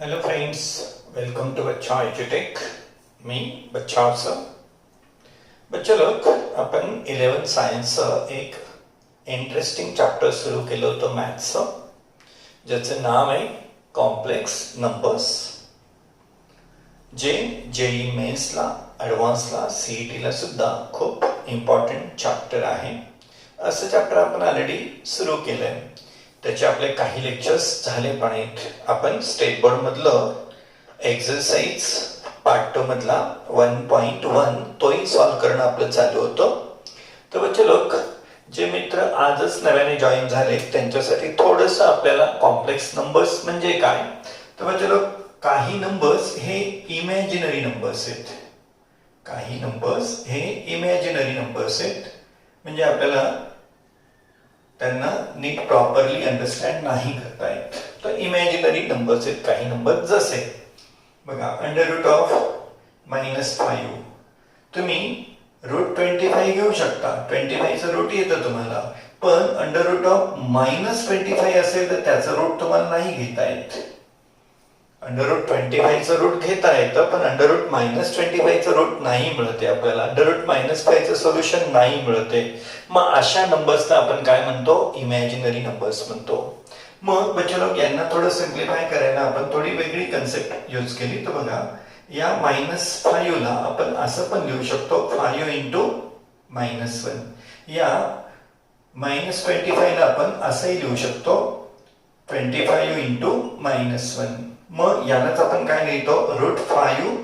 Hello friends, welcome to बच्चा एज्युटेक. मी बच्चा sir. बच्चा लोक, आपण 11th सायन्सचं एक इंटरेस्टिंग चॅप्टर सुरू केलं होतं मॅथ्सचं, ज्याचं नाव आहे कॉम्प्लेक्स नंबर्स, जे जेई मेन्सला, ॲडव्हान्सला, सीईटीला सुद्धा खूप इम्पॉर्टंट चॅप्टर आहे. असं चॅप्टर आपण ऑलरेडी सुरू केलं आहे. त्याचे आपले काही लेक्चर्स झाले पण आहेत. आपण स्टेट बोर्ड मधलं एक्सरसाइज पार्ट 2 मधला 1.1 तोही सॉल्व्ह करणं आपलं चालू होतं. तर बच्चे लोक, जे मित्र आजच नव्याने जॉईन झाले त्यांच्यासाठी थोडंसं आपल्याला कॉम्प्लेक्स नंबर्स म्हणजे काय. तर बच्चे लोक, काही नंबर्स हे इमॅजिनरी नंबर्स आहेत. काही नंबर्स हे इमॅजिनरी नंबर्स आहेत, म्हणजे आपल्याला त्यांना नीट प्रॉपरली अंडरस्टँड नाही करता येत. तर इमॅजिनरी नंबर्स आहेत काही नंबर, जसे बघा √-5. तुम्ही √25 घेऊ शकता. 25चं रूट येतं तुम्हाला, पण √-25 असेल तर त्याचं रूट तुम्हाला नाही घेता येत. √25चं रूट घेता येतं, पण √-25चं रूट नाही मिळते आपल्याला. √-5चं सोल्युशन नाही मिळते. मग अशा नंबर्सला आपण काय म्हणतो? इमॅजिनरी नंबर्स म्हणतो. मग बच्चे लोक, यांना थोडं सिम्प्लिफाय करायला आपण थोडी वेगळी कन्सेप्ट यूज केली. तर बघा, या -5ला आपण असं पण लिहू शकतो, 5 × -1. या -25ला आपण असंही लिहू शकतो, 25 × -1. मग यालाच आपण काय लिहितो? √5.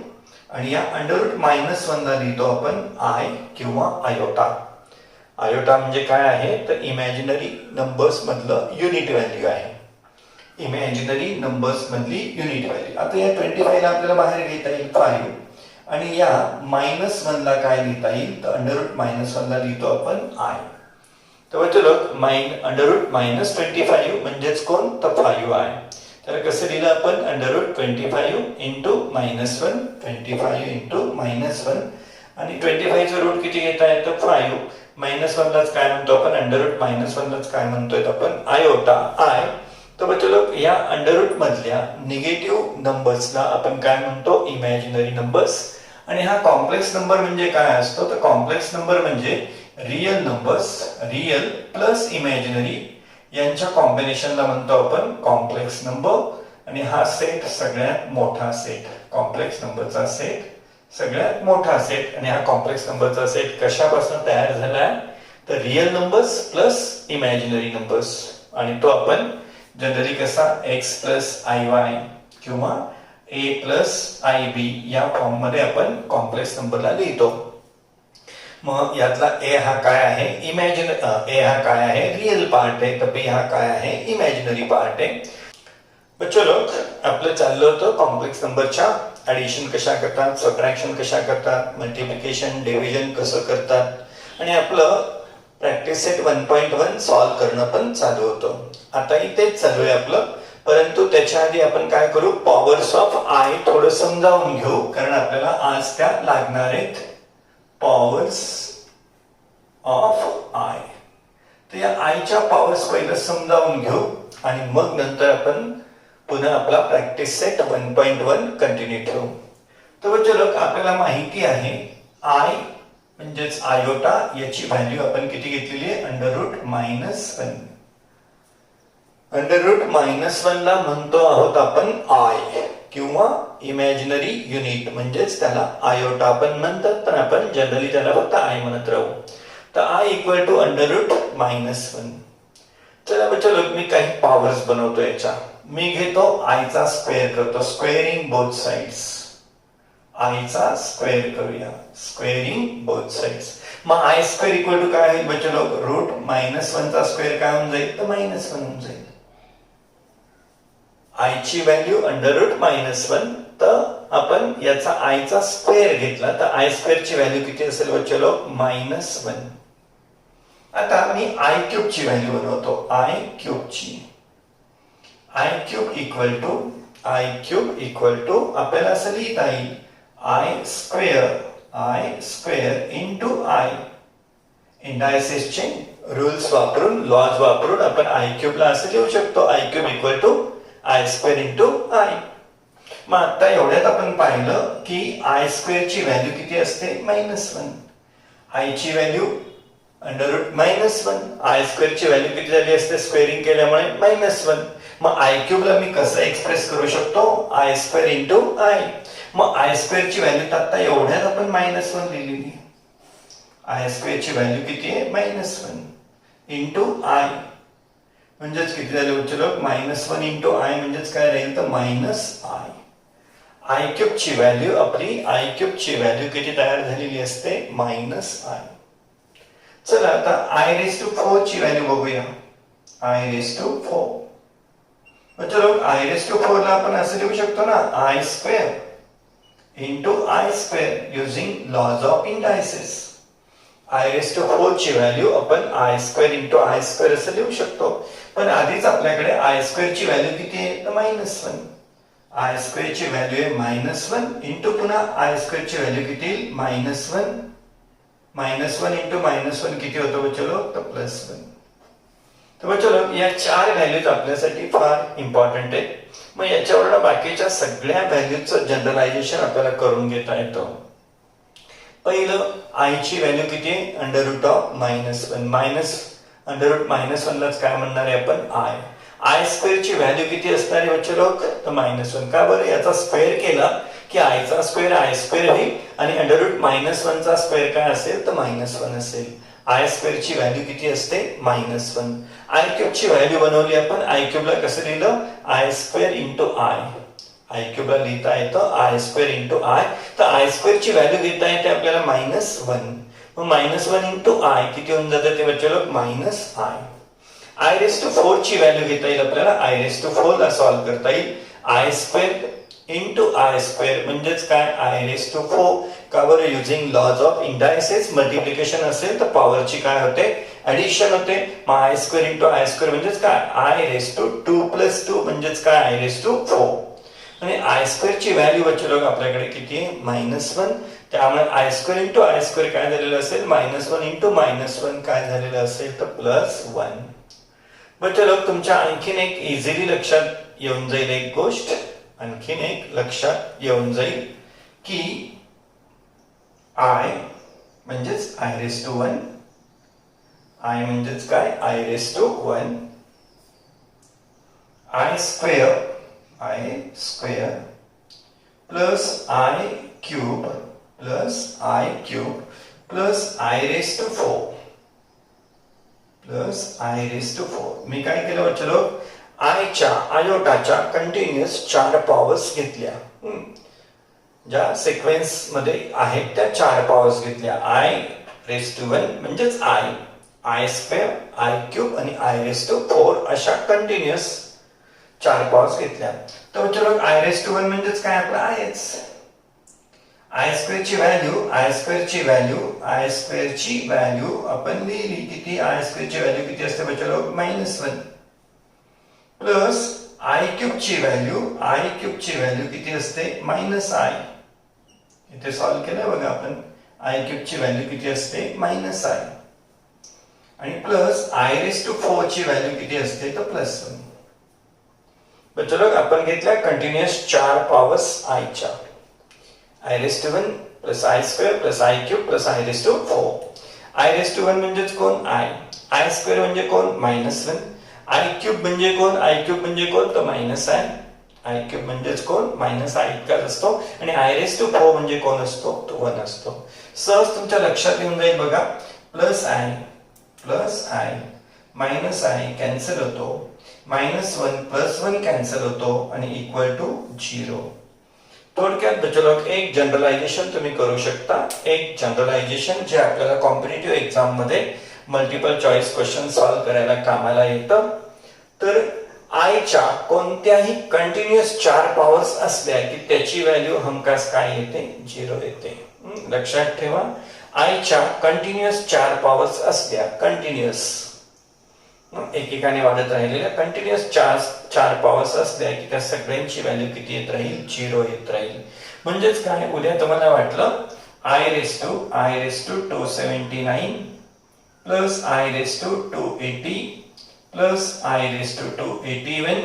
आणि या √-1ला लिहितो आपण आय किंवा आयोटा. आयोटा म्हणजे काय आहे? तर इमॅजिनरी नंबर्स मधलं युनिट व्हॅल्यू आहे. इमॅजिनरी नंबर्स मधली युनिट व्हॅल्यू. आता या 25ला आपल्याला बाहेर घेता येईल 5, आणि या -1ला काय लिहिता येईल? तर √-1ला लिहितो आपण आय. तर चलो, √-25 म्हणजेच कोण? तर 5 आहे. तर कसं लिहिलं आपण? √25 × -1, 25 × -1. आणि 25चं रूट किती घेता येतं? 5. -1लाच काय म्हणतो आपण? √-1लाच काय म्हणतोय आपण? Iota, I. तर बच्चे लोक, या अंडररूट मधल्या निगेटिव्ह नंबर्सला आपण काय म्हणतो? Imaginary numbers. आणि हा कॉम्प्लेक्स नंबर म्हणजे काय असतो? तर कॉम्प्लेक्स नंबर म्हणजे real numbers, real plus imaginary यांच्या कॉम्बिनेशनला म्हणतो आपण कॉम्प्लेक्स नंबर. आणि हा सेट सगळ्यात मोठा सेट, कॉम्प्लेक्स नंबरचा सेट सगळ्यात मोठा सेट. आणि हा कॉम्प्लेक्स नंबरचा सेट कशापासून तयार झालाय? तर real numbers plus imaginary numbers. आणि तो आपण जनरली कसा x + iy किंवा a + ib या फॉर्म मध्ये आपण कॉम्प्लेक्स नंबरला लिहितो. मग यातला a हा काय आहे? a हा काय आहे? रिअल पार्ट आहे. तर b हा काय आहे? इमॅजिनरी पार्ट आहे. बच्चो लोक, आपलं चाललं होतं कॉम्प्लेक्स नंबरच्या ऍडिशन कशा करतात, सबट्रॅक्शन कशा करतात, मल्टिप्लिकेशन, डिव्हिजन कसं करतात, आणि आपलं प्रॅक्टिस सेट 1.1 सॉल्व्ह करणं पण चालू होतं. आताही तेच चालू आहे आपलं, परंतु त्याच्या आधी आपण काय करू? पॉवर्स ऑफ आय थोडं समजावून घेऊ, कारण आपल्याला आज त्या लागणार आहेत. Powers of I. तर या आयच्या पॉवर्स पहिलं समजावून घेऊ, आणि मग नंतर आपण पुन्हा आपला प्रॅक्टिस सेट 1.1 कंटिन्यू ठेवू. तर बच्चे लोक, आपल्याला माहिती आहे आय म्हणजेच आयोटा, याची व्हॅल्यू आपण किती घेतलेली आहे? √-1. √-1ला म्हणतो आहोत आपण आय किंवा इमॅजिनरी युनिट, म्हणजेच त्याला आयोटा पण म्हणतात, पण आपण जनरली त्याला फक्त आय म्हणत राहू. तर आय इक्वल टू √-1. चला बच्चा लोक, मी काही पॉवर्स बनवतो याच्या. मी घेतो आयचा स्क्वेअर करतो, स्क्वेअरिंग बोथ साइड्स. आयचा स्क्वेअर करूया, स्क्वेअरिंग बोथ साइड्स. मग आय स्क्वेअर इक्वल टू काय होईल बच्चा लोक? √-1चा स्क्वेअर काय होऊन जाईल? तर -1 होऊन जाईल. आयची व्हॅल्यू √-1, तर आपण याचा आयचा स्क्वेअर घेतला तर आय स्क्वेअरची व्हॅल्यू किती असेल बच्चा लोक? -1. आता मी i³ ची व्हॅल्यू बनवतो, i³ ची. i³ इक्वल टू आपल्याला असं लिहिता येईल i स्क्वेअर × i. इंडायसेसचे रूल्स वापरून, लॉज वापरून आपण i³ ला असं लिहू शकतो, i³ equal to i² × i. मग आता एवढ्यात आपण पाहिलं की आय स्क्वेअरची व्हॅल्यू किती असते -1. आयची व्हॅल्यू √-1. आय स्क्वेअरची व्हॅल्यू किती झाली असते स्क्वेअरिंग केल्यामुळे -1. मग आय क्यूबला मी कसं एक्सप्रेस करू शकतो आय स्क्वेअर इंटू आय. मग आय स्क्वेअरची व्हॅल्यू तर आता एवढ्यात आपण -1 लिहिलेली. आय स्क्वेअरची व्हॅल्यू किती आहे -1 इंटू आय म्हणजेच किती झाले बच्चे लोक -1 इंटू आय म्हणजेच काय राहील तर -आय. आय क्यूबची व्हॅल्यू आपली आय क्यूबची व्हॅल्यू किती तयार झालेली असते -आय. चला आता I⁴ ची व्हॅल्यू बघूया. I⁴ म्हणजे लोक I⁴ ला आपण असं लिहू शकतो ना I square into I square using laws of indices. I⁴ ची व्हॅल्यू आपण I square into I square असं लिहू शकतो. पण आधीच आपल्याकडे आय स्क्वेअर ची व्हॅल्यू किती आहे तर -1. आय स्क्वेअर ची व्हॅल्यू आहे -1 इंटू पुन्हा आय स्क्वेअर ची व्हॅल्यू किती येईल -1. -1 इंटू -1 किती होतं बच्चे लोक तर +1. तर बच्चे लोक या 4 व्हॅल्यूज आपल्यासाठी फार इम्पॉर्टंट आहे. मग याच्यावर बाकीच्या सगळ्या व्हॅल्यूजचं जनरलायझेशन आपल्याला करून घेता येतं. पहिलं आयची व्हॅल्यू किती आहे √-1. √-1 लाच काय म्हणणार आहे आपण आय. आय स्क्वेअर ची व्हॅल्यू किती असणार आहे बच्चे लोक तर -1. का बरं याचा स्क्वेअर केला की आयचा स्क्वेअर आय स्क्वेअर होईल आणि √-1 चा स्क्वेअर काय असेल तर -1 असेल. आय स्क्वेअर ची व्हॅल्यू किती असते -1. आय क्यूब ची व्हॅल्यू बनवली आपण. आय क्यूबला कसं लिहिलं i square into I. I क्यूबला लिहिता येतं आय स्क्वेअर इंटू आय. तर आय स्क्वेअर ची व्हॅल्यू घेता येते आपल्याला -1. मग -1 इंटू आय किती होऊन जातं ते बच्चे लोक -आय. I⁴ ची व्हॅल्यू घेता येईल आपल्याला. I⁴ ला सॉल्व्ह करता येईल I square into I square म्हणजेच काय I⁴. का बरं using laws of indices. Multiplication असेल तर पॉवरची काय होते ऍडिशन होते. मग I square into I square म्हणजेच काय I⁴ + 2 म्हणजेच काय I⁴. आणि आय स्क्वेअर ची व्हॅल्यू बच्चे लोक आपल्याकडे किती आहे -1. त्यामुळे I square into I square काय झालेलं असेल -1 इंटू -1 काय झालेलं असेल तर +1. बच्चे लोक तुमच्या आणखीन एक इझिली लक्षात येऊन जाईल एक गोष्ट. आणखीन एक लक्षात येऊन जाईल की आय म्हणजेच I⁴. आय म्हणजेच काय I⁴. I square plus I cube plus I⁴ plus I⁴ plus I⁴. मी काय केलं बच्चे लोक आयोटाच्या कंटिन्युअस 4 पॉवर्स घेतल्या. ज्या सिक्वेन्स मध्ये आहेत त्या 4 पॉवर्स घेतल्या. I⁴ म्हणजेच आय स्क्वेअर I³ आणि I⁴ अशा कंटिन्युअस 4 पॉवर्स घेतल्या. तर बच्चे लोक I⁴ म्हणजेच काय आपलं आहेच. आय स्क्वेअरची व्हॅल्यू आपण लिहिली किती आय स्क्वेअरची व्हॅल्यू किती असते बच्चे लोक -1 प्लस I³ ची व्हॅल्यू किती असते -i. इथे सॉल्व्ह केलं बघा आपण. I³ ची व्हॅल्यू किती असते -i आणि प्लस I⁴ ची व्हॅल्यू किती असते तर +1. बच्चे लोक आपण घेतल्या कंटिन्युअस 4 पॉवर्स आयच्या. I⁴ plus I² plus I³ plus I⁴. I⁴ म्हणजेच कोण आय स्क्वेअर म्हणजे कोण -1. I³ म्हणजे कोण म्हणजे कोण तर -i. I³ म्हणजेच कोण -i इतकाच असतो. आणि I⁴ म्हणजे कोण असतो तो 1 असतो. सहज तुमच्या लक्षात येऊन जाईल बघा. +i -i कॅन्सल होतो. -1 + 1 कॅन्सल होतो आणि =0. थोडक्यात बच्चे लोक एक जनरलायझेशन तुम्ही करू शकता. एक जनरलायझेशन जे आपल्याला कॉम्पिटिटिव्ह एक्झाम मध्ये मल्टिपल चॉईस क्वेश्चन सॉल्व्ह करायला कामाला येतं. तर आयच्या कोणत्याही कंटिन्युअस 4 पॉवर्स असल्या की त्याची व्हॅल्यू हमखास काय येते 0 येते. लक्षात ठेवा. आयच्या कंटिन्युअस 4 पॉवर्स असल्या कंटिन्युअस एकेकाने वाढत राहिलेल्या कंटिन्युअस 4 पॉवर्स असल्या की त्या सगळ्यांची व्हॅल्यू किती येत राहील 0 येत राहील. म्हणजेच काय उद्या तुम्हाला वाटलं I⁴279 plus I⁴280 plus I⁴281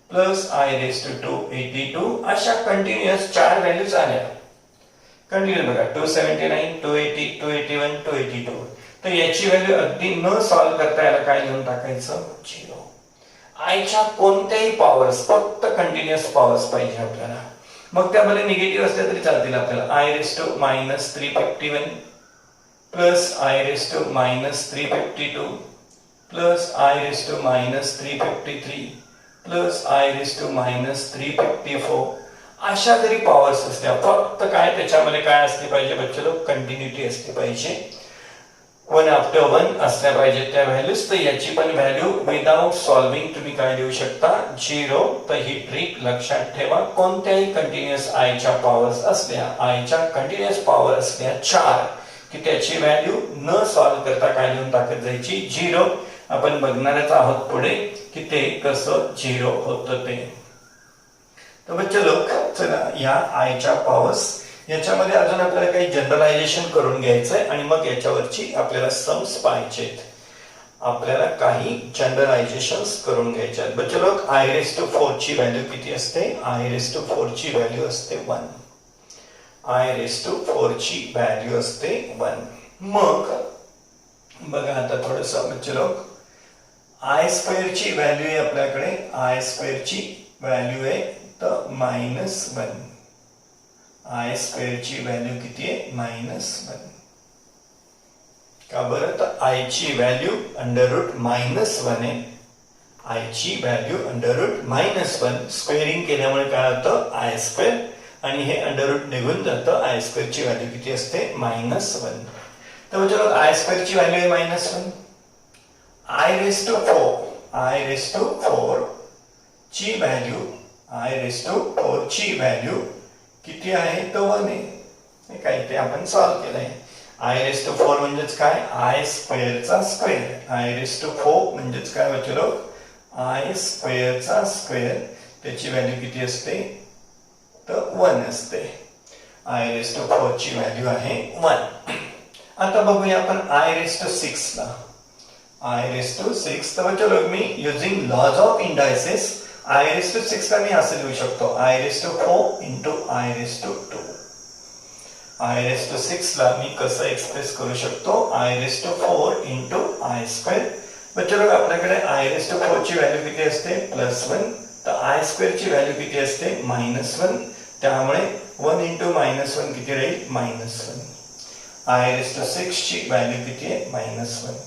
plus I raise to 282 अशा कंटिन्युअस 4 व्हॅल्यूज आल्या. कंटिन्यू बघा 279, 280, 281, 282. तर याची व्हॅल्यू अगदी न सॉल्व्ह करता याला काय लिहून टाकायचं 0. आयच्या कोणत्याही पॉवर्स, फक्त कंटिन्युअस पॉवर्स पाहिजे आपल्याला. मग त्यामध्ये निगेटिव्ह असल्या तरी चालतील आपल्याला. I raise to minus 351 plus I raise to minus 352 plus I raise to minus 353 plus I raise to minus 354. अशा जरी पॉवर्स असल्या, फक्त काय त्याच्यामध्ये काय असली पाहिजे बच्चो, कंटिन्युटी असली पाहिजे. 1 आफ्टर 1 असल्या पाहिजे त्या व्हॅल्यूज. तर याची पण व्हॅल्यू विदाउट सॉल्विंग तुम्ही काय लिहू शकता 0. तर ही ट्रिक लक्षात ठेवा. कोणत्याही कंटिन्युअस आयच्या पॉवर्स असल्या, आयच्या कंटिन्युअस पॉवर असल्या 4 की त्याची व्हॅल्यू न सॉल्व्ह करता काय लिहून टाकत जायची 0. आपण बघणारच आहोत पुढे की ते कसं 0 होतं ते. तर बच्चे लोक चला या आयच्या पॉवर्स याच्यामध्ये अजून आपल्याला काही जनरलायझेशन करून घ्यायचंय आणि मग याच्यावरची आपल्याला सम्स पाहिजेत. आपल्याला काही जनरलायझेशन्स करून घ्यायचे आहेत. बच्चे लोक आय रेस टू 4 ची व्हॅल्यू किती असते? आय रेस टू 4 ची व्हॅल्यू असते 1. आय रेस टू 4 ची व्हॅल्यू असते 1. मग बघा आता थोडस बच्चे लोक आय स्क्वेअर ची व्हॅल्यू आहे आपल्याकडे. आय स्क्वेअर ची व्हॅल्यू आहे तर -1. आय स्क्वेअर ची व्हॅल्यू किती आहे? -1. का बरं? तर आय ची व्हॅल्यू √-1 आहे. आय ची व्हॅल्यू √-1 स्क्वेअरिंग केल्यामुळे काय होतं आय स्क्वेअर आणि हे अंडररूट निघून जातं. आय स्क्वेअर ची व्हॅल्यू किती असते? -1. तर म्हणजे आय स्क्वेअर ची व्हॅल्यू आहे -1. आय रेस टू 4 ची व्हॅल्यू, आय रेस टू 4 ची व्हॅल्यू किती आहे? तर 1 आहे. काय ते आपण सॉल्व्ह केलंय. आय रेस टू 4 म्हणजेच काय? आय स्क्वेअरचा स्क्वेअर. आय रेस टू 4 म्हणजेच काय बच्चो? आय स्क्वेअरचा स्क्वेअर. त्याची व्हॅल्यू किती असते? तर 1 असते. आय रेस टू 4 ची व्हॅल्यू आहे 1. आता बघूया आपण आय रेस टू 6 ला. आय रेस टू 6 तर बच्चो मी using laws of indices i raise to 6 ला मी असं लिहू शकतो I raise to 4 into I raise to 2. I raise to 6 ला मी कसं एक्सप्रेस करू शकतो? I raise to 4 into I square. बच्चो आपल्याकडे आय रेस टू 4 ची व्हॅल्यू किती असते? +1. तर आय स्क्वेअर ची व्हॅल्यू किती असते? -1. त्यामुळे 1 इंटू -1 किती राहील? -1. आय रेस टू 6 ची व्हॅल्यू किती आहे? -1.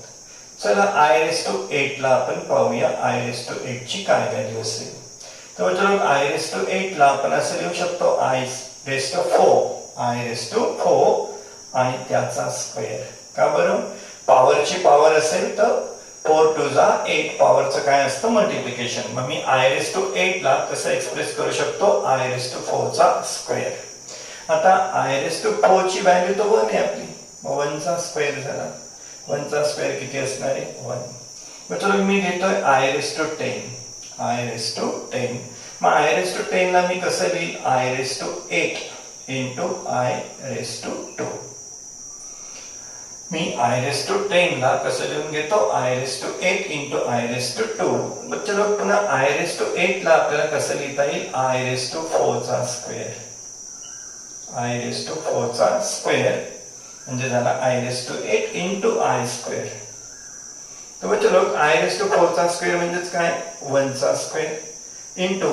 चला आय रेस टू 8 ला आपण पाहूया आय रेस टू 8 ची काय व्हॅल्यू असेल. तर बच्चो आय रेस टू 8 ला आपण असं लिहू शकतो I raise to 4, I raise to 4 आणि त्याचा स्क्वेअर. का बरं? पॉवरची पॉवर असेल तर 4 टू जा 8 पॉवरचं काय असतं? मल्टिप्लिकेशन. मग मी आय रेस टू 8 ला कसं एक्सप्रेस करू शकतो? आय रेस टू 4 चा स्क्वेअर. आता आय रेस टू 4 ची व्हॅल्यू तर 1 आहे आपली. मग 1 चा स्क्वेअर झाला. 1 चा स्क्वेअर किती असणार आहे? 1. मग चलो मी घेतोय I raise to 10. I raise to 10. मग आय रेस टू 10 ला मी कसं लिहिल? I raise to 8 into I raise to 2. मी आय रेस टू 10 ला कसं लिहून घेतो? I raise to 8 into I raise to 2. मग चलो पुन्हा आय रेस टू 8 ला आपल्याला कसं लिहिता येईल? आय रेस टू 4 चा स्क्वेअर. आय रेस टू 4 चा स्क्वेअर म्हणजे झाला I raise to 8 into I square. तर बच्चो आय रेस टू 4 चा स्क्वेअर म्हणजेच काय? 1 चा square into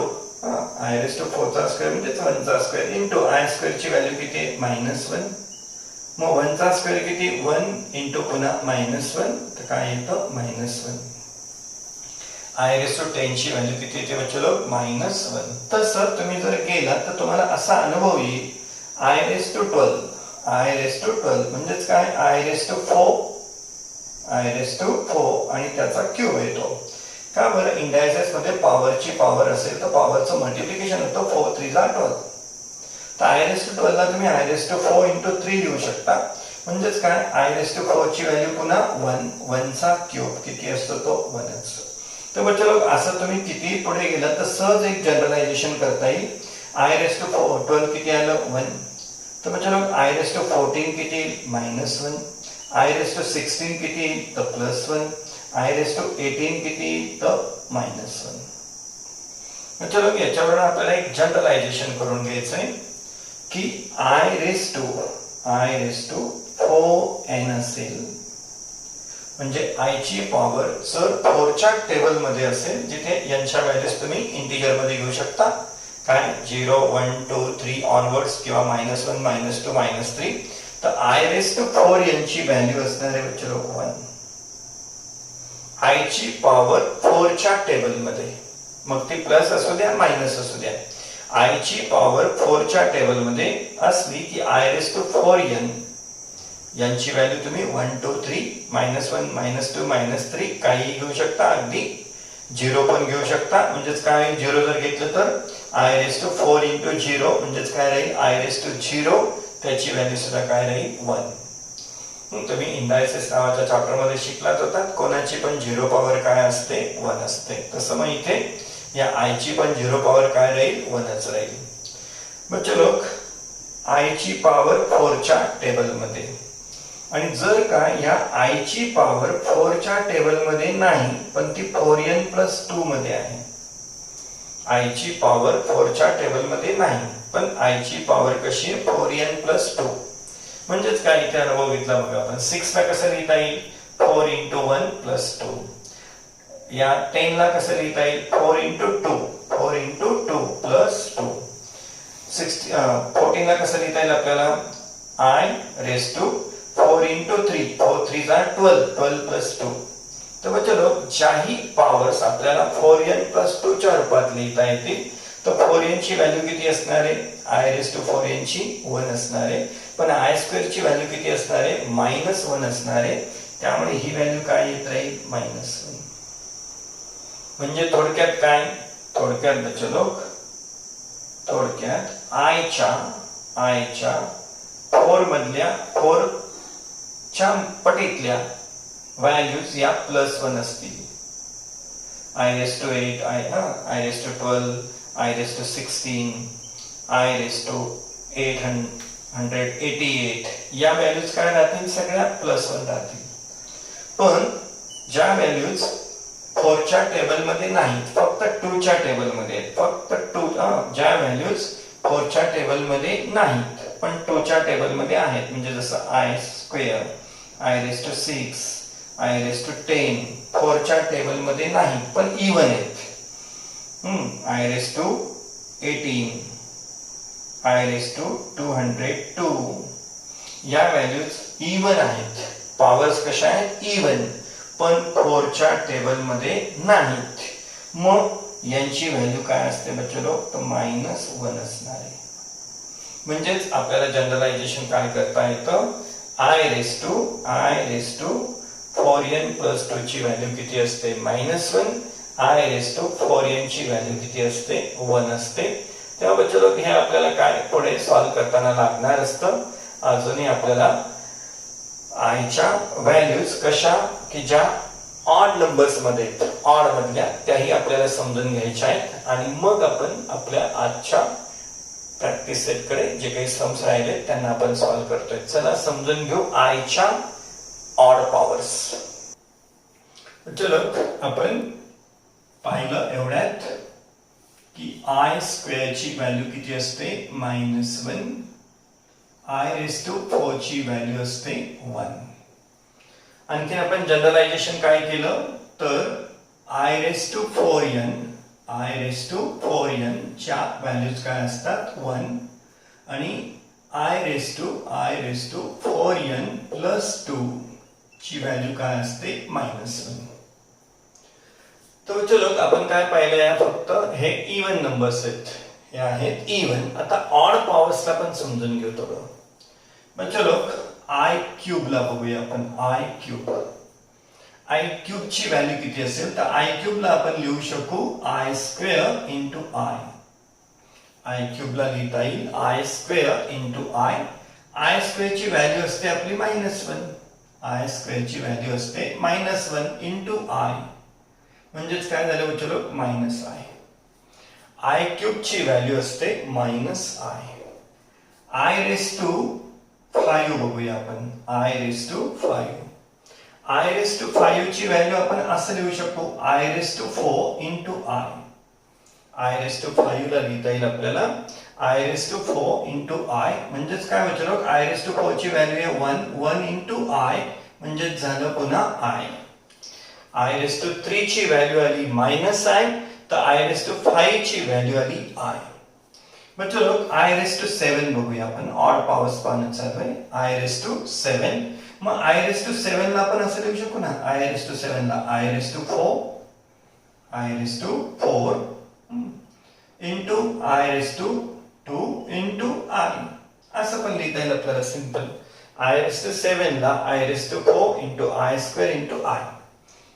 I raise to 4 चा स्क्वेअर म्हणजेच 1 चा स्क्वेअर इंटू आय स्क्वेअर ची व्हॅल्यू किती आहे? -1. मग 1 चा स्क्वेअर किती? 1 इंटू पुन्हा -1 तर काय येतं? -1. आय रेस टू 10 ची व्हॅल्यू किती येते बच्चो? -1. तसं तुम्ही जर केला तर तुम्हाला असा अनुभव येईल I raise to 12. I raise to 12 म्हणजेच काय? I raise to 4, I raise to 4 आणि त्याचा क्यूब येतो. का बरं? इंडायसेस मध्ये पॉवरची पॉवर असेल तर पॉवरचं मल्टिप्लिकेशन होतं 4 3 जा 12. तर आय रेस टू 12 ला तुम्ही आय रेस टू 4 इंटू 3 लिहू शकता. म्हणजेच काय? आय रेस टू 4 ची व्हॅल्यू पुन्हा 1. 1 चा क्यूब किती असतो? तो 1च. तर बच्चो असं तुम्ही किती पुढे गेला तर सहज एक जनरलायझेशन करता येईल. आय रेस टू 12 किती आलं? 1. तर बच्चो आय रेस टू 14 किती येईल? -1. आय रेस टू 16 किती येईल? तर +1. आय रेस टू 18 किती येईल? तर -1. चलो याच्यावरून आपल्याला एक जनरलायझेशन करून घ्यायचं आहे की I raised to 4n असेल, म्हणजे I ची पॉवर जर 4 च्या टेबल मध्ये असेल जिथे n च्या व्हॅल्यूज तुम्ही इंटिजर मध्ये घेऊ शकता, काय 0 1 2 3 ऑनवर्ड्स किंवा -1 -2 -3, तर I raised to 4n ची व्हॅल्यू असणार आहे बच्चो 1. I ची पॉवर 4 च्या टेबल मध्ये, मग ती प्लस असू द्या मायनस असू द्या, I ची पॉवर 4 च्या टेबल मध्ये असली की I raised to 4n यांची व्हॅल्यू तुम्ही 1 2 3 -1 -2 -3 काही घेऊ शकता, अगदी 0 पण घेऊ शकता. म्हणजेच काय 0 जर घेतलं तर I raised to 4 into 0 म्हणजेच काय राहील I raised to 0, त्याची व्हॅल्यू सुद्धा काय राहील 1. तुम्ही इंडायसेस नावाच्या चॅप्टर मध्ये शिकलाच होतात, कोणाची पण 0 पॉवर काय असते 1 असते. तसं मग इथे या I ची पण 0 पॉवर काय राहील 1च राहील. बच्चे लोक I ची पॉवर 4 च्या टेबल मध्ये, आणि जर का या I ची पॉवर 4 च्या टेबल मध्ये नाही पण ती 4n+2 मध्ये आहे. I ची पॉवर 4 च्या टेबल मध्ये नाही पण I ची पॉवर कशी आहे 4n+2, म्हणजेच काय इथे अनुभव घेतला बघा आपण. 6 ला कसं लिहिता येईल 4 into 1 plus 2. या 10 ला कसं लिहिता येईल 4 into 2 plus 2. 14 ला कसं लिहिता येईल आपल्याला I raised to 4 into 3 4 3 are 12 plus 2. तर बच्चो लोक ज्याही पॉवर्स आपल्याला 4n+2 च्या रूपात लिहिता येतील, तर 4n ची व्हॅल्यू किती असणार आहे I raised to 4n ची 1 असणार आहे, पण I² ची व्हॅल्यू किती असणार आहे -1 असणार आहे. त्यामुळे ही व्हॅल्यू काय येत राहील -1. म्हणजे थोडक्यात काय, थोडक्यात बच्चो लोक थोडक्यात I च्या 4 मधल्या 4 च्या पटीतल्या व्हॅल्यूज या +1 असतील. I raised to 8, I raised to 12, I raised to 16, I raised to 888 या व्हॅल्यूज काय राहतील सगळ्या +1 राहतील. पण ज्या व्हॅल्यूज 4 च्या टेबल मध्ये नाहीत, फक्त 2 च्या टेबल मध्ये आहेत, फक्त 2 ज्या व्हॅल्यूज 4 च्या टेबल मध्ये नाहीत पण 2 च्या टेबल मध्ये आहेत, म्हणजे जसं I², I raised to 6, I raised to 10 4 च्या टेबल मध्ये नाही पण इवन आहेत. I raised to 18, I raised to 202 या व्हॅल्यूज इवन आहेत, पॉवर्स कशा आहेत इवन, पण 4 च्या टेबल मध्ये नाहीत. मग यांची व्हॅल्यू काय असते बच्चो लोक, तर -1 असणार आहे. म्हणजेच आपल्याला जनरलायझेशन काय करता येतं, I raised to 4n+2 ची व्हॅल्यू किती असते -1, I raised to 4n ची व्हॅल्यू किती असते 1 असते. तेव्हा बच्चो लोक हे आपल्याला काय पुढे सॉल्व्ह करताना लागणार असतं. अजूनही आपल्याला I च्या व्हॅल्यूज कशा की ज्या ऑड नंबर्स मध्ये, ऑड मधल्या त्याही आपल्याला समजून घ्यायच्या आहेत, आणि मग आपण आपल्या आजच्या प्रॅक्टिस सेट कडे जे काही सम्स राहिले त्यांना आपण सॉल्व्ह करतोय. चला समजून घेऊ I च्या ऑड पॉवर्स. चलो आपण पाहिलं एवढ्यात की I² ची व्हॅल्यू किती असते -1, I raised to 4 ची व्हॅल्यू असते 1. आणखी आपण जनरलायझेशन काय केलं तर I raised to 4n च्या व्हॅल्यूज काय असतात 1, आणि I raised to 4n+2 ची व्हॅल्यू काय असते -1. तर चलो आपण काय पाहिलं, फक्त हे इवन नंबर्स आहेत, हे आहेत इवन. आता ऑड पॉवर्सला पण समजून घेऊ थोडं. मग चलो I³ ला बघूया आपण. I³ ची व्हॅल्यू किती असेल, तर I³ ला आपण लिहू शकू I² into I. I³ ला लिहिता येईल I² into I. I² ची व्हॅल्यू असते आपली -1, I² ची व्हॅल्यू असते -1 into I, म्हणजेच काय झालं चलो -I. I³ ची व्हॅल्यू असते -I. I raised to 5 बघूया आपण. I raised to 5. I raised to 5 ची व्हॅल्यू आपण असं लिहू शकतो I raised to 4 into I. I raise to 5 ला लिहिता येईल आपल्याला I raise to 4 into I, म्हणजेच काय होतं आय रेस टू 4 ची व्हॅल्यू आहे 1, 1 इंटू आय म्हणजेच झालं पुन्हा आय. आय रेस टू 3 ची व्हॅल्यू आली मायनस आय, तर आय रेस टू 5 ची व्हॅल्यू आली आय. मग चलो आय रेस टू 7 बघूया आपण, ऑड पॉवर्स पाहणं चालू आहे. आय रेस टू 7, मग आय रेस टू 7 ला आपण असं लिहू शकू ना, आय रेस टू 7 ला I raise to 4, I raise to 4 into I raise to 2 into I, असं पण लिहिता येईल आपल्याला सिंपल. आय रेस टू 7 ला I raise to 4 into I square into I.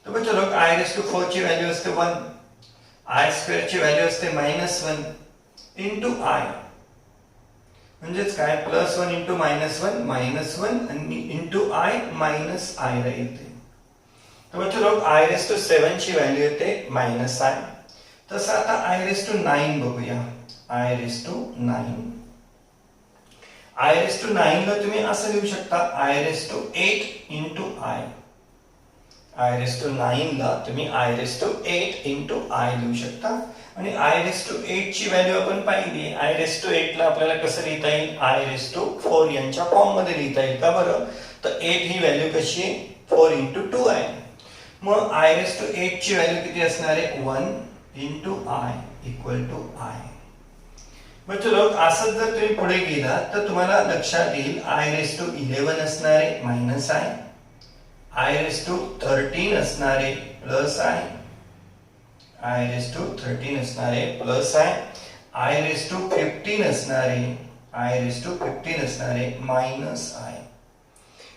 तर मग चलो आय रेस टू 4 ची व्हॅल्यू असते 1, आय स्क्वेअर ची व्हॅल्यू असते -1 इंटू आय, म्हणजेच काय +1 इंटू -1 -1 आणि इंटू आय मायनस आय राहील ते. तर मग चलो आय रेस टू 7 ची व्हॅल्यू येते -आय. तसं आता आय रेस टू 9 बघूया. I raise to 9, I raise to 9 ला तुम्ही असं लिहू शकता I raise to 8 into I. I raise to 9 ला तुम्ही I raise to 8 into I लिहू शकता. आणि आय रेस टू 8 ची व्हॅल्यू आपण पाहिली. आय रेस टू 8 ला आपल्याला कसं लिहिता येईल, आय रेस टू 4 यांच्या फॉर्म मध्ये लिहिता येईल का बरं. तर 8 ही व्हॅल्यू कशी आहे 4 इंटू 2 आहे. मग आय रेस टू 8 ची व्हॅल्यू किती असणार आहे 1 into I equal to I. मग चलो असं जर तुम्ही पुढे गेला तर तुम्हाला लक्षात येईल आय रेस टू 11 असणार आहे minus I, I raise to 13 असणार आहे plus I, I raise to 13 असणार आहे plus I, I raise to 15 असणार आहे, आय रेस टू 15 असणार आहे मायनस आय.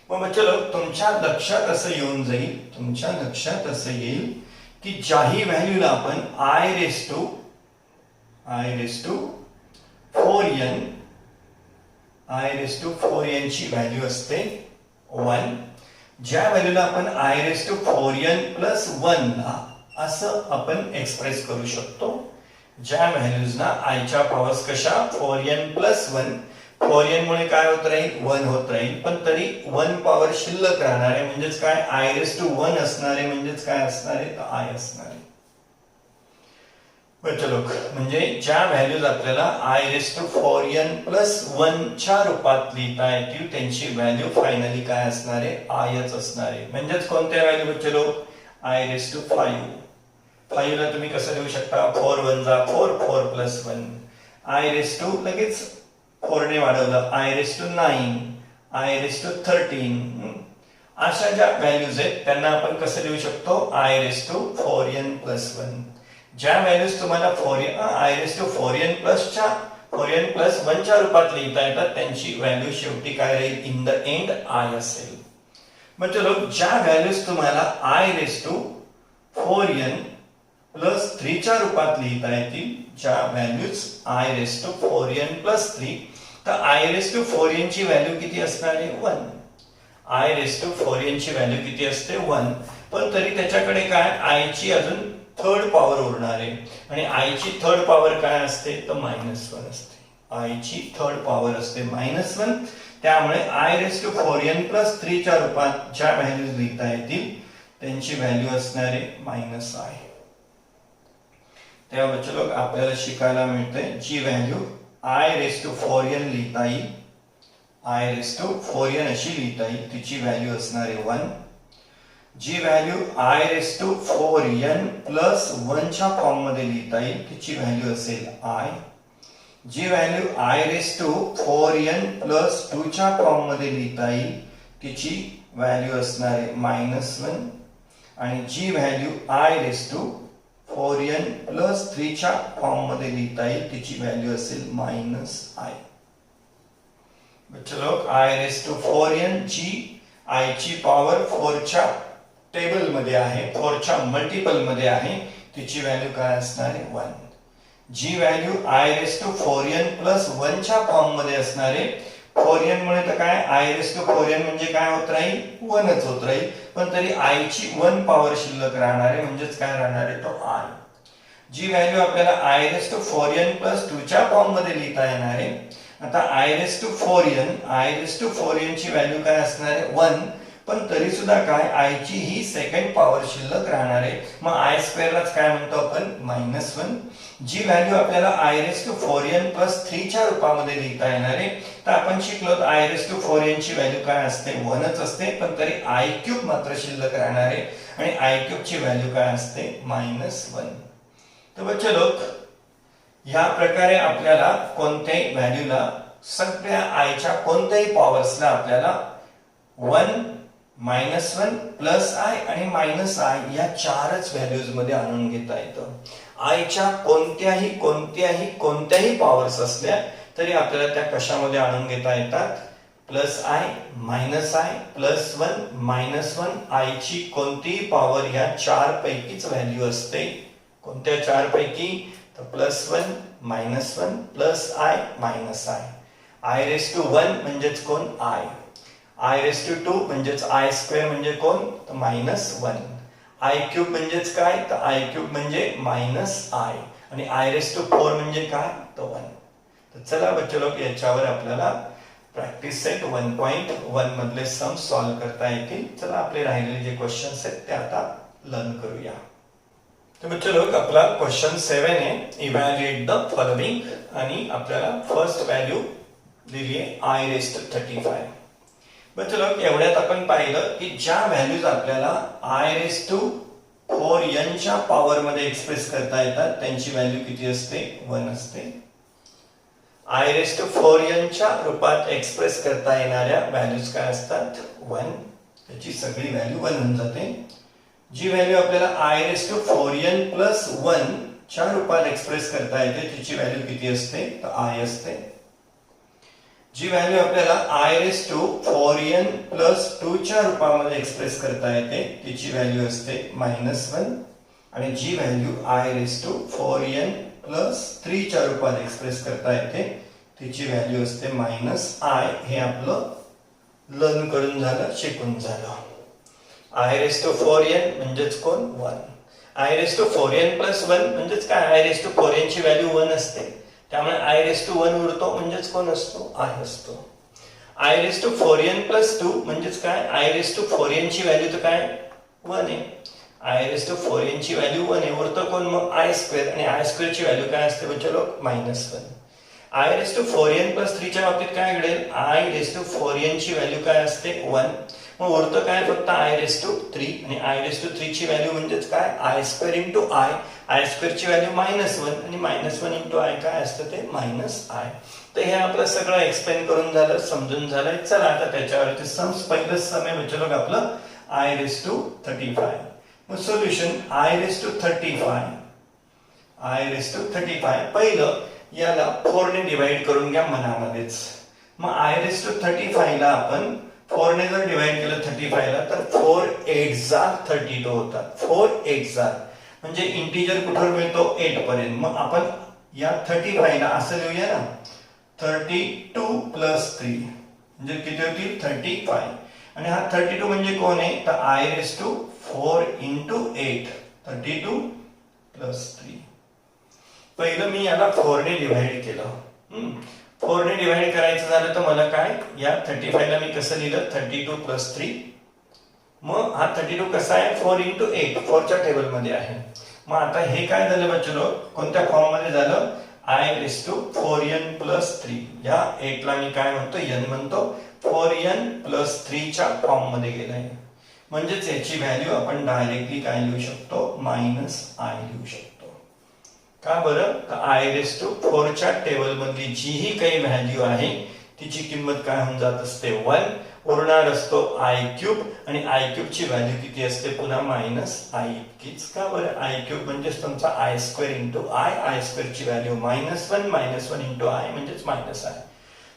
मग चलो तुमच्या लक्षात असं येऊन जाईल, तुमच्या लक्षात असं येईल की ज्याही व्हॅल्यूला आपण I raise to 4n, I raise to 4n ची व्हॅल्यू असते 1, ज्या व्हॅल्यूला आपण I raise to 4n plus 1 ला असं आपण एक्सप्रेस करू शकतो. ज्या व्हॅल्यूजना आयच्या पॉवर्स कशा 4n प्लस 1, 4n मुळे काय होत राहील 1 होत राहील, पण तरी 1 पॉवर शिल्लक राहणार आहे, म्हणजेच काय आय रेस टू 1 असणार आहे, म्हणजेच काय असणार आहे तर आय असणार आहे. चलो म्हणजे ज्या व्हॅल्यूज आपल्याला I raise to 4n plus 1 च्या रूपात लिहिता येतील त्यांची व्हॅल्यू फायनली काय असणार आहे आयच असणार आहे. म्हणजेच कोणत्या व्हॅल्यू चलो आय रेस टू 5 ला तुम्ही कसं लिहू शकता 4 1 जा 4, 4 प्लस 1, आय रेस टू लगेच 4 ने वाढवलं I raise to 9, I raise to 13, अशा ज्या व्हॅल्यूज आहेत त्यांना आपण कसं लिहू शकतो I raise to 4n plus 1. ज्या व्हॅल्यूज तुम्हाला I raise to 4n plus 1 च्या रूपात लिहिता येतात त्यांची व्हॅल्यू शेवटी काय राहील इन द एंड आय असेल. मग चलो ज्या व्हॅल्यूज तुम्हाला I raise to 4n plus 3 च्या रूपात लिहिता येतील, ज्या values I raise to 4n plus 3, तर आय रेस टू 4n ची व्हॅल्यू किती असणार आहे 1. आय रेस टू 4n ची व्हॅल्यू किती असते 1, पण तरी त्याच्याकडे काय आय ची अजून थर्ड पॉवर उरणार आहे आणि आय ची थर्ड पॉवर काय असते तर -1 असते. आय ची थर्ड पॉवर असते -1, त्यामुळे I raise to 4n plus 3 च्या रूपात ज्या व्हॅल्यूज लिहिता येतील त्यांची व्हॅल्यू असणार आहे -आय. तेव्हा बच्चो आपल्याला शिकायला मिळते जी value i raise to 4n लिहिता येईल, आय रेस टू 4n अशी लिहिता येईल तिची व्हॅल्यू असणार आहे 1. जी value i raise to 4n plus 1 च्या फॉर्म मध्ये लिहिता येईल तिची व्हॅल्यू असेल आय. जी value i raise to 4n plus 2 च्या फॉर्म मध्ये लिहिता येईल तिची व्हॅल्यू असणार आहे -1. आणि जी value i raise to 4n plus 3 च्या फॉर्म मध्ये लिहिता येईल तिची व्हॅल्यू असेल -आय. चलो आय रेस टू 4n जी आय ची पॉवर 4 च्या टेबल मध्ये आहे, 4 च्या मल्टिपल मध्ये आहे, तिची व्हॅल्यू काय असणार आहे 1. जी value i raise to 4n plus 1 च्या फॉर्म मध्ये असणार आहे, 4n मुळे तर काय आय रेस टू 4n म्हणजे काय होत राहील 1च होत राहील, पण तरी आय ची 1 पॉवर शिल्लक राहणार आहे, म्हणजेच काय राहणार आहे तो आय. जी व्हॅल्यू आपल्याला I raise to 4n plus 2 च्या फॉर्म मध्ये लिहिता येणार आहे. आता आय रेस टू 4n ची व्हॅल्यू काय असणार आहे 1, पण तरी सुद्धा काय आय ची ही सेकंड पॉवर शिल्लक राहणार आहे. मग आय स्क्वेअरलाच काय म्हणतो आपण -1. जी व्हॅल्यू आपल्याला i⁴n + 3 च्या रूपामध्ये लिहिता येणार आहे. तर आपण शिकलो i⁴n ची व्हॅल्यू काय असते 1च असते, पण तरी i³ मात्र शिल्लक राहणार आहे आणि i³ ची व्हॅल्यू काय असते -1. तर बच्चे लोक ह्या प्रकारे आपल्याला कोणत्याही व्हॅल्यूला सगळ्या आयच्या कोणत्याही पॉवर्सला आपल्याला 1, -1, +i आणि -i या चारच व्हॅल्यूज मध्ये आणून घेता येतं. आयच्या कोणत्याही पॉवर्स असल्या तरी आपल्याला त्या कशामध्ये आणून घेता येतात +i, -i, +1, -1 आयची कोणतीही पॉवर ह्या चार पैकीच व्हॅल्यू असते. कोणत्या चार पैकी तर +1, -1, +i, -i. i⁴1 म्हणजेच कोण i, i⁴2 म्हणजेच i² म्हणजे कोण तर -1, i³ म्हणजेच काय तर i³ म्हणजे -i आणि i⁴ म्हणजे काय तर 1. तर चला बच्चे लोक याच्यावर आपल्याला प्रॅक्टिस सेट 1.1 मधले सम सॉल्व्ह करता येतील. चला आपले राहिलेले जे क्वेश्चन्स आहेत ते आता लर्न करूया. तर बच्चे लोक आपला क्वेश्चन 7 आहे, इव्हॅल्युएट द फॉलोइंग आणि आपल्याला फर्स्ट व्हॅल्यू दिली आहे i⁵. बच्चे लोक एवढ्यात आपण पाहिलं की ज्या व्हॅल्यूज आपल्याला i⁴n च्या पॉवर मध्ये एक्सप्रेस करता येतात त्यांची व्हॅल्यू किती असते 1 असते. i⁴n च्या रूपात एक्सप्रेस करता येणाऱ्या व्हॅल्यूज काय असतात 1, त्याची सगळी व्हॅल्यू 1 होऊन जाते. जी व्हॅल्यू आपल्याला i⁴n + 1 च्या रूपात एक्सप्रेस करता येते तिची व्हॅल्यू किती असते तर i असते. जी व्हॅल्यू आपल्याला i⁴n + 2 च्या रूपामध्ये एक्सप्रेस करता येते तिची व्हॅल्यू असते -1 आणि जी व्हॅल्यू i⁴n + 3 च्या रूपात एक्सप्रेस करता येते तिची व्हॅल्यू असते -i. हे आपलं लर्न करून झालं, शिकून झालं. i⁴n म्हणजेच कोण 1, i⁴n + 1 म्हणजेच काय i⁴n ची व्हॅल्यू 1 असते, त्यामुळे i⁴1 उरतो म्हणजेच कोण असतो i असतो. i⁴n + 2 म्हणजेच काय i⁴n ची व्हॅल्यू तर काय 1 आहे, i⁴n ची व्हॅल्यू 1 आहे, उरतं कोण मग i² आणि i² ची व्हॅल्यू काय असते बच्चे लोक -1. i⁴n + 3 च्या बाबतीत काय घडेल i⁴n ची व्हॅल्यू काय असते 1, मग उरतं काय फक्त i⁵ आणि i⁵ ची व्हॅल्यू म्हणजेच काय i² × i ची व्हॅल्यू -1 आणि -1 × i काय असतं ते -i. तर हे आपलं सगळं एक्सप्लेन करून झालं, समजून झालंय. चला आता त्याच्यावरती सम्स पहिलं सम आहे बच्चे लोक आपलं i⁵. मग सोल्युशन i⁵ पहिलं याला 4 ने डिवाइड करून घ्या मनामध्येच. मग i⁵ ला आपण 4 ने जर डिवाइड केलं 35 ला तर 4 8 32 होतात. 4 8 म्हणजे इंटिजर कुठवर मिळतो 8 पर्यंत. मग आपण या 35 ला असं लिहूया ना 32 + 3 म्हणजे किती होतील 35 आणि हा 32 म्हणजे कोण आहे तर i⁴ × 8 32 + 3. पहिलं मी याला 4 ने डिवाइड केलं. 4 ने डिवाइड करायचं झालं तर मला काय या 35 ला मी कसं लिहिलं 32 + 3. मग हा 32 कसा आहे 4 × 8 4 च्या टेबल मध्ये आहे. मग आता हे काय झालं बच्चे लोक कोणत्या फॉर्म मध्ये झालं i⁴n + 3. या 8 ला मी काय म्हणतो n म्हणतो 4n + 3 च्या फॉर्म मध्ये गेलाय. म्हणजेच याची व्हॅल्यू आपण डायरेक्टली काय लिहू शकतो -i लिहू शकतो. का बरं i⁴ च्या टेबल मधली जीही काही व्हॅल्यू आहे तिची किंमत काय होऊन जात असते 1, उरणार असतो i³ आणि i³ ची व्हॅल्यू किती असते पुन्हा -i इतकीच. का बरं i³ म्हणजेच तुमचा i² × i i² ची व्हॅल्यू -1 -1 × i म्हणजेच -i.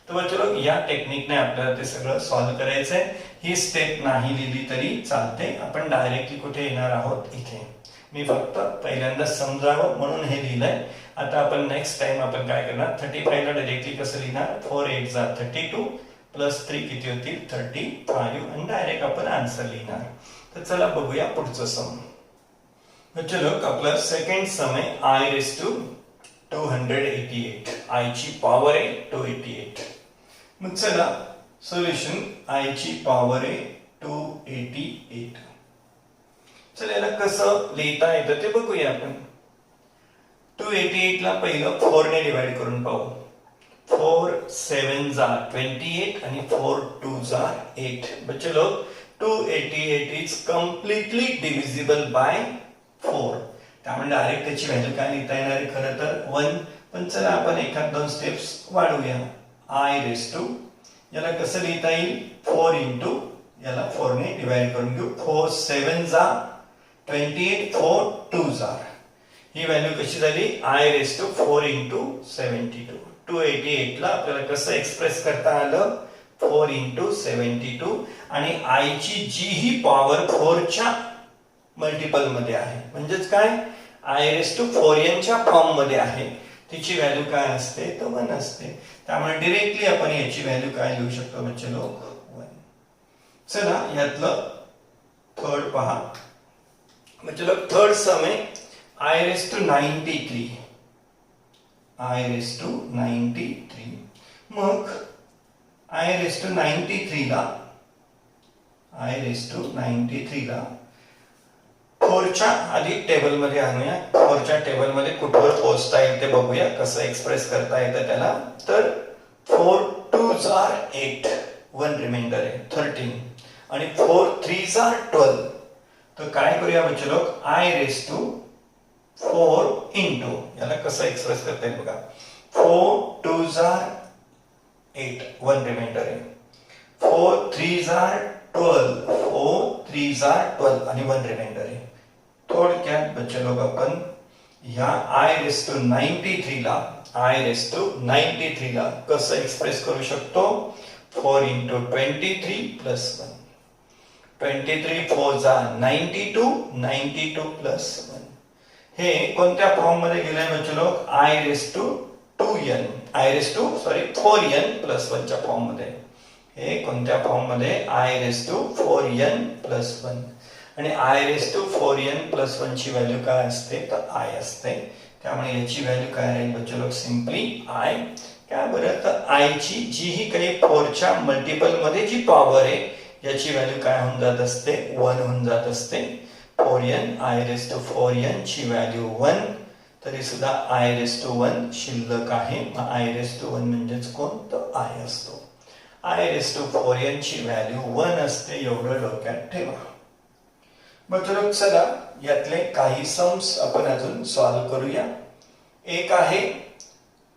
तर बच्चो या टेक्निकने आपल्याला ते सगळं सॉल्व्ह करायचंय. ही स्टेप नाही लिहिली तरी चालते, आपण डायरेक्टली कुठे येणार आहोत इथे. मी फक्त पहिल्यांदा समजावं म्हणून हे लिहिलंय. आता आपण नेक्स्ट टाइम आपण काय करणार 35 ला डायरेक्टली कसं लिहिणार 4 8 32 + 3 किती होतील 35 आणि डायरेक्ट आपण आन्सर लिहिणार. तर चला बघूया पुढचं सम. चलो आपला सेकंड सम आहे i⁴288. i ची पॉवर आहे 288. मग चला सोल्युशन i ची पॉवर आहे 288. चल याला कसं लिहिता येतं ते बघूया आपण. 288 ला पहिलं 4 ने डिवाइड करून पाहू. 4 7s are 28 आणि 4 2s are 8. बच्चे लोग 288 is completely divisible by 4. त्यामुळे डायरेक्ट त्याची व्हॅल्यू काय लिहिता येणार आहे खरं तर 1. पण चला आपण एखाद दोन स्टेप्स वाढवूया. I raised to याला कसं लिहिता येईल 4 into याला 4 ने डिवाइड करून घेऊ. 4 7s are 28 4 2s are. He value कशी झाली I raised to 4 into 72. 288 ला आपल्याला कसं एक्सप्रेस करता आलं 4 into 72 आणि I ची जी ही पॉवर 4 च्या मल्टिपल मध्ये आहे म्हणजेच काय I raised to 4n च्या फॉर्म मध्ये आहे. तिची व्हॅल्यू काय असते तर 1 असते. त्यामुळे डायरेक्टली आपण याची व्हॅल्यू काय लिहू शकतो बच्चे लोक 1. चला यातलं थर्ड पहा. बच्चे लोक थर्ड सम आहे I raised to 93. I raised to 93. मग I raised to 93 ला I raised to 93 ला 4 च्या आधी टेबल मध्ये आणूया. 4 च्या टेबल मध्ये कुठवर पोहोचता येईल ते बघूया कसं एक्सप्रेस करता येतं त्याला. तर 4 2s are 8 1 रिमाइंडर आहे 13 आणि 4 3s are 12. तर काय करूया बच्चे लोक I raised to 4 into याला कसं एक्सप्रेस करता येईल बघा. 4 2s are 8 1 रिमाइंडर आहे. 4 3s are 12 4 3s are 12 आणि 1 रिमाइंडर आहे. थोडक्यात बच्चे लोक आपण ह्या I raised to 93 ला I raised to 93 ला कसं एक्सप्रेस करू शकतो 4 into 23 plus 1. 23 4s are 92 92 plus 1. हे कोणत्या फॉर्म मध्ये गेलंय बच्चे लोक I raised to 4n plus 1 च्या फॉर्म मध्ये. हे कोणत्या फॉर्म मध्ये I raised to 4n plus 1 आणि I raised to 4n plus 1 ची व्हॅल्यू काय असते तर I असते. त्यामुळे याची व्हॅल्यू काय राहील बच्चे लोक सिंपली I. काय बरं तर I ची जी ही काही 4 च्या मल्टिपल मध्ये जी पॉवर आहे याची व्हॅल्यू काय होऊन जात असते 1 होऊन जात असते. 4n I raised to 4n ची व्हॅल्यू 1 तरी सुद्धा I raised to 1 शिल्लक आहे. मग I raised to 1 म्हणजेच कोण तर I असतो. I raised to 4n ची व्हॅल्यू 1 असते एवढं डोक्यात ठेवा. मग चला यातले काही सम्स आपण अजून सॉल्व करूया. एक आहे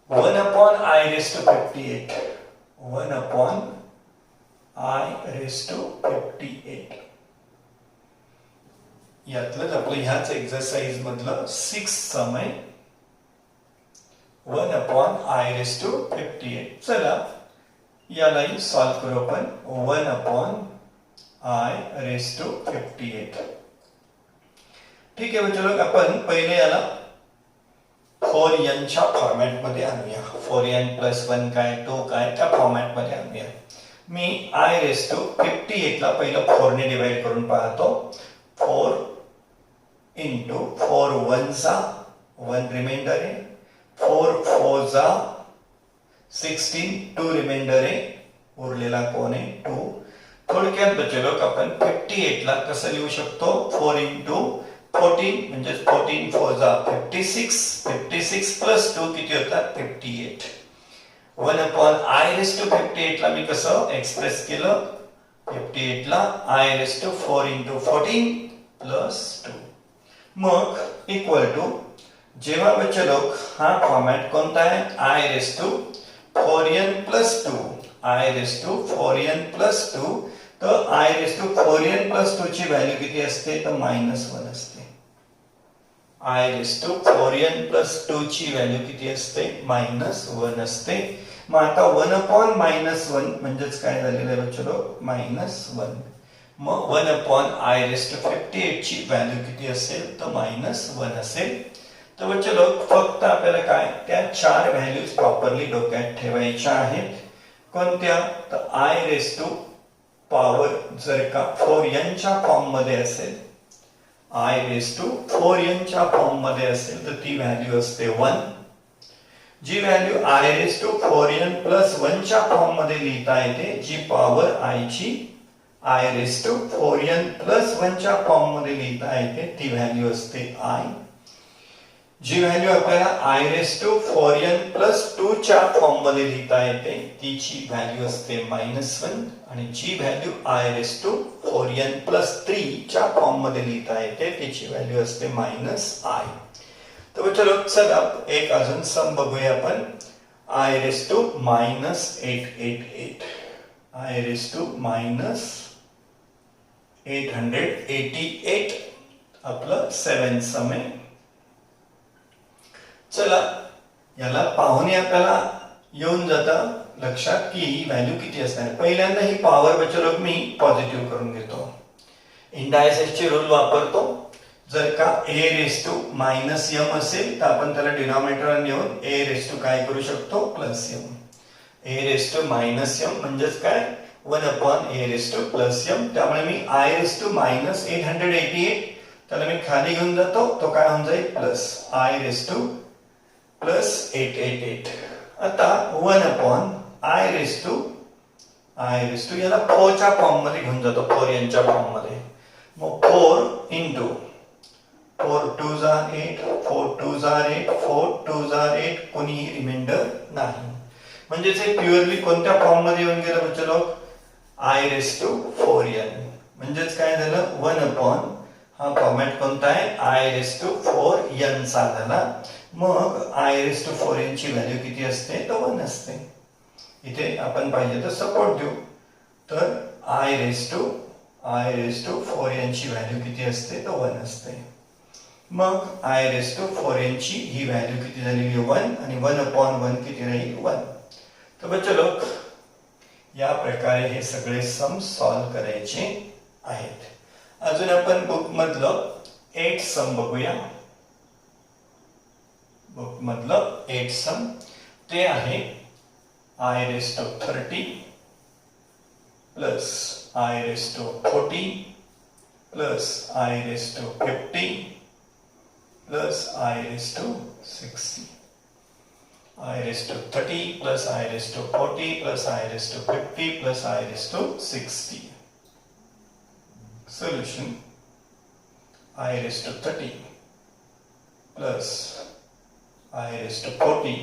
1 upon I raised to 58. 1 upon I raised to 58. यातलं आपलं ह्याच एक्सरसाइज मधलं 6 सम आहे 1 upon I raised to 58. चला यालाही सॉल्व करू आपण. 1 upon I raised to 58. ठीक आहे बच्चे लोक आपण पहिले याला 4n च्या फॉर्मॅट मध्ये आणूया. 4n plus 1 काय 2 काय त्या फॉर्मॅट मध्ये आणूया. मी I raised to 58 ला पहिलं 4 ने डिवाइड करून पाहतो. 4 into 4 1s are 1 रिमाइंडर आहे. 4 4s are 16 2 रिमाइंडर आहे. उरलेला कोण आहे 2. थोडक्यात बच्चे लोक आपण 58 ला कसं लिहू शकतो 4 into 14 म्हणजे 14 4s are 56 56 plus 2 किती होतात 58. 1 upon I raised to 58 ला मी कसं एक्सप्रेस केलं 58 ला I raised to 4 into 14 plus 2. मग इक्वल टू जेव्हा बच्चे लोक हा फॉर्मॅट कोणता आहे I raised to 4n plus 2 I raised to 4n plus 2 तर I raised to 4n plus 2 ची व्हॅल्यू किती असते तर -1 असते. I raised to 4n plus 2 ची व्हॅल्यू किती असते -1 असते. मग आता 1 upon -1 म्हणजेच काय झालेलं आहे बच्चे लोक -1. मग 1 upon I raised to 58 ची व्हॅल्यू किती असेल तर -1 असेल. तर बच्चे लोक फक्त आपल्याला काय त्या 4 व्हॅल्यूज प्रॉपरली डोक्यात ठेवायच्या आहेत. कोणत्या तर I raised to पॉवर जर का 4n च्या फॉर्म मध्ये असेल I raised to 4n च्या फॉर्म मध्ये असेल तर ती व्हॅल्यू असते 1. जी value I raised to 4n plus 1 च्या फॉर्म मध्ये लिहिता येते जी पॉवर I ची I raise to 4n plus 1 च्या फॉर्म मध्ये लिहिता येते ती व्हॅल्यू असते आय. जी व्हॅल्यू आपल्याला I raise to 4n plus 2 च्या फॉर्म मध्ये लिहिता येते तिची व्हॅल्यू असते -1 आणि जी value i raise to 4n plus 3 च्या फॉर्म मध्ये लिहिता येते तिची व्हॅल्यू असते -i. तर चलो चला एक अजून सम बघूया आपण. I raise to -888 I raise to -888 आपलं 7 सम आहे. चला याला पाहून आपल्याला येऊन जातं लक्षात की ही व्हॅल्यू किती असणार. पहिल्यांदा ही पॉवर बचलो मी पॉझिटिव्ह करून घेतो. इंडायसेसचे रूल वापरतो. जर का a रेस टू -m असेल तर आपण त्याला डिनॉमिनेटरला नेऊन a रेस टू काय करू शकतो +m. a raise to -m म्हणजेच काय 1/a रेस टू +m. त्यामुळे मी i रेस टू -888 त्याला मी खाली घेऊन जातो तो काय होऊन जाईल i रेस टू +888. आता 1/i रेस टू याला 4 च्या फॉर्म मध्ये घेऊन जातो 4n च्या फॉर्म मध्ये. मग 4 into 4 2s are 8 4 2s are 8 4 2s are 8 कोणीही रिमाइंडर नाही. म्हणजे हे प्युअरली कोणत्या फॉर्म मध्ये येऊन गेलं बच्चो i रेस टू 4n. म्हणजेच काय झालं 1/, हा फॉर्मॅट कोणता आहे i रेस टू 4n चा झाला. मग i रेस टू 4n ची व्हॅल्यू किती असते तर 1 असते. इथे आपण पाहिजे तर सपोर्ट देऊ तर i रेस टू 4n ची व्हॅल्यू किती असते तर 1 असते. मग i रेस टू 4n ची ही व्हॅल्यू किती झालेली 1 आणि 1/1 किती राहील 1. तर बच्चो या प्रकारे हे सगळे सम सॉल्व करायचे आहेत. अजून आपण बुक मधलं 8 सम बघूया. बुक मधलं 8 सम ते आहे i raise to 30 plus i raise to 40 plus i raise to 50 plus i raise to 60. i raise to 30 plus i raise to 40 plus i raise to 50 plus i raise to 60. Solution i raise to 30 plus i raise to 40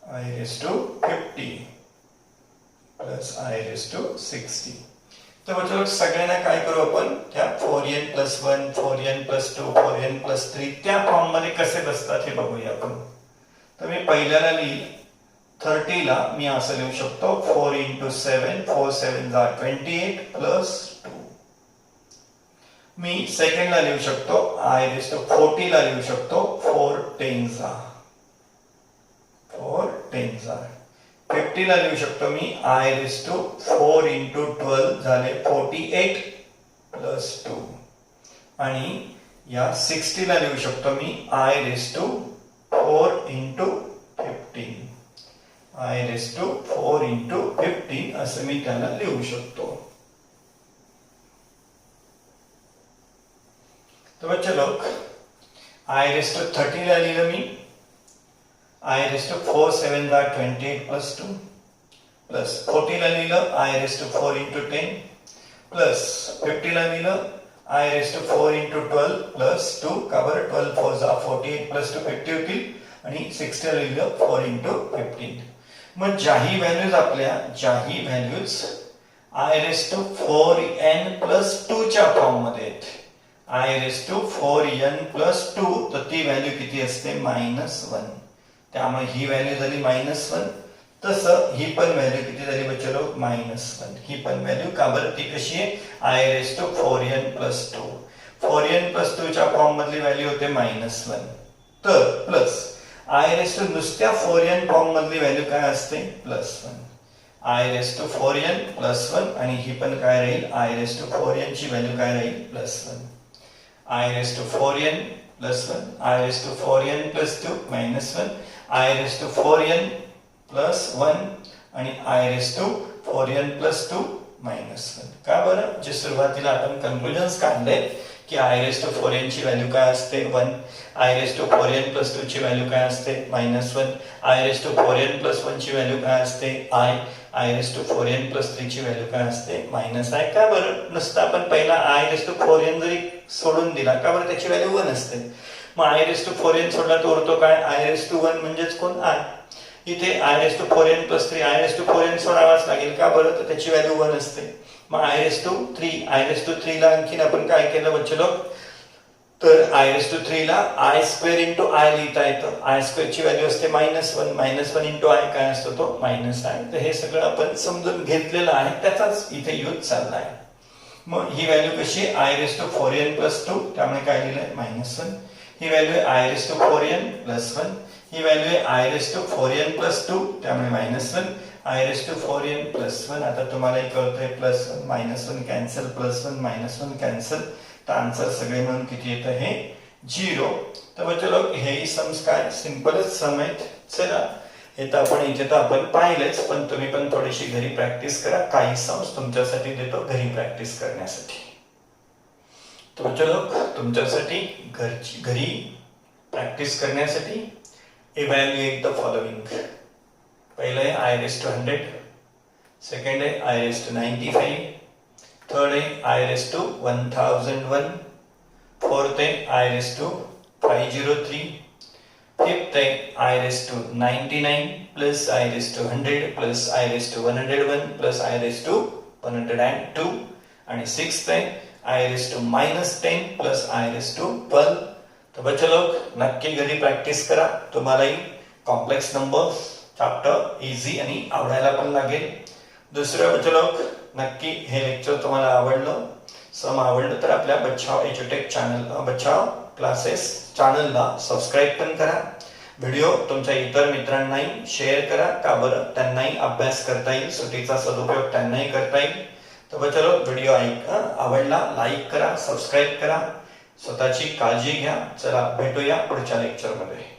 i raise to 50 plus i raise to 60. तर बच्चो सगळ्यांना काय करू आपण त्या 4n + 1 4n + 2 4n + 3 त्या form मध्ये कसे बसतात हे बघूया आपण. तर मी पहिल्याला लिहिल 30 ला मी असं लिहू शकतो 4 × 7 4 7s are 28 plus 2. Me second ला लिहू शकतो i रेस टू 40 ला लिहू शकतो 4 10s are 50 ला लिहू शकतो मी i रेस टू 4 × 12 झाले 48 प्लस 2. आणि या 60 ला लिहू शकतो मी i raise to 4 × 15 i raise to 4 × 15 असं मी त्याला लिहू शकतो. तर बच्चे लोग i रेस टू 30 ला लिहिलं मी i raise to 4 7s are 28 plus 2 plus 40 ला लिहिलं i रेस टू 4 × 10 प्लस 50 ला लिहिलं i रेस टू 4 × 12 प्लस 2 का बरं 12 4s are 48 प्लस 2 50 होतील आणि 60 ला लिहिलं 4 × 15. मग ज्याही values i raise to 4n + 2 च्या फॉर्म मध्ये आहेत i रेस टू 4n + 2 तर ती व्हॅल्यू किती असते -1. त्यामुळे ही व्हॅल्यू झाली -1. तसं ही पण व्हॅल्यू किती झाली बच्चो -1. ही पण व्हॅल्यू का बरं ती कशी आहे i raise to 4n + 2 4n + 2 च्या फॉर्म मधली व्हॅल्यू होते -1. तर प्लस i रेस टू नुसत्या 4n फॉर्म मधली व्हॅल्यू काय असते +1. i रेस टू 4n + 1 आणि ही पण काय राहील i रेस टू 4n ची व्हॅल्यू काय राहील +1. i raise to 4n + 1 i raise to 4n + 2 -1 i raise to 4n + 1 आणि i रेस टू 4n + 2 -1. का बरं जे सुरुवातीला आपण कन्क्लुजन्स काढले की आय रेस टू 4n ची व्हॅल्यू काय असते 1, I raise to 4n plus 2 ची व्हॅल्यू काय असते -1, I raise to 4n plus 1 ची व्हॅल्यू काय असते I raise to 4n plus 3 ची व्हॅल्यू काय असते -i. का बरं नुसतं आपण पहिला आय रेस टू 4n जरी सोडून दिला का बरं त्याची व्हॅल्यू 1 असते. मग आय रेस टू 4n सोडला तर उरतो काय आय रेस टू 1 म्हणजेच कोण आय. इथे I raise to 4n plus 3 I raise to 4n सोडावाच लागेल का बरं तर त्याची व्हॅल्यू 1 असते. मग आय रेस टू 3 ला आणखीन आपण काय केलं बच्चे लोक तर आय रेस टू 3 ला आय स्क्वेअर इंटू आय लिहिता येतं. आय स्क्वेअर ची व्हॅल्यू असते -1 इंटू आय काय असतो तो -i. तर हे सगळं आपण समजून घेतलेलं आहे त्याचाच इथे यूज चालला आहे. मग ही व्हॅल्यू कशी i raise to 4n plus 2 त्यामुळे काय लिहिलंय -1. ही व्हॅल्यू आहे I raise to 4n plus 1. ही व्हॅल्यू आहे I raise to 4n plus 2 त्यामुळे -1. I raise to 4n plus 1 आता तुम्हालाही कळतंय +1 -1 कॅन्सल +1 -1 कॅन्सल तर आन्सर सगळे मिळून किती येतं हे 0. तर चलो हेही सम्स काय सिंपलच सम आहेत. चला हे तर आपण इथे तर आपण पाहिलेच पण तुम्ही पण थोडीशी घरी प्रॅक्टिस करा. काही सम्स तुमच्यासाठी देतो घरी प्रॅक्टिस करण्यासाठी. तर चलो तुमच्यासाठी घरी प्रॅक्टिस करण्यासाठी इव्हॅल्युएट द फॉलोइंग. पहिलं आहे आय रेस टू 100, सेकंड आहे आय रेस टू 95, थर्ड आहे आय रेस टू 1001, फोर्थ आहे आय रेस टू 503, फिफ्थ आहे I raise to 99 plus I raise to 100 plus I raise to 101 plus I raise to 102 आणि sixth आहे I raise to -10 plus I raise to 12. तर बच्चे लोक नक्की घरी practice करा. तुम्हालाही कॉम्प्लेक्स नंबर चॅप्टर इझी आणि आवडायला पण लागेल. दुसरं बच्चे लोक नक्की हे लेक्चर तुम्हाला आवडलं सम आवडलं तर आपल्या बच्चाव एज्युटेक चॅनल बच्चाव क्लासेस चॅनलला सबस्क्राईब पण करा. व्हिडिओ तुमच्या इतर मित्रांनाही शेअर करा का बरं त्यांनाही अभ्यास करता येईल सुट्टीचा सदुपयोग त्यांनाही करता येईल. तर चलो व्हिडिओ आवडला लाईक करा सबस्क्राईब करा. स्वतःची काळजी घ्या. चला भेटूया पुढच्या लेक्चरमध्ये.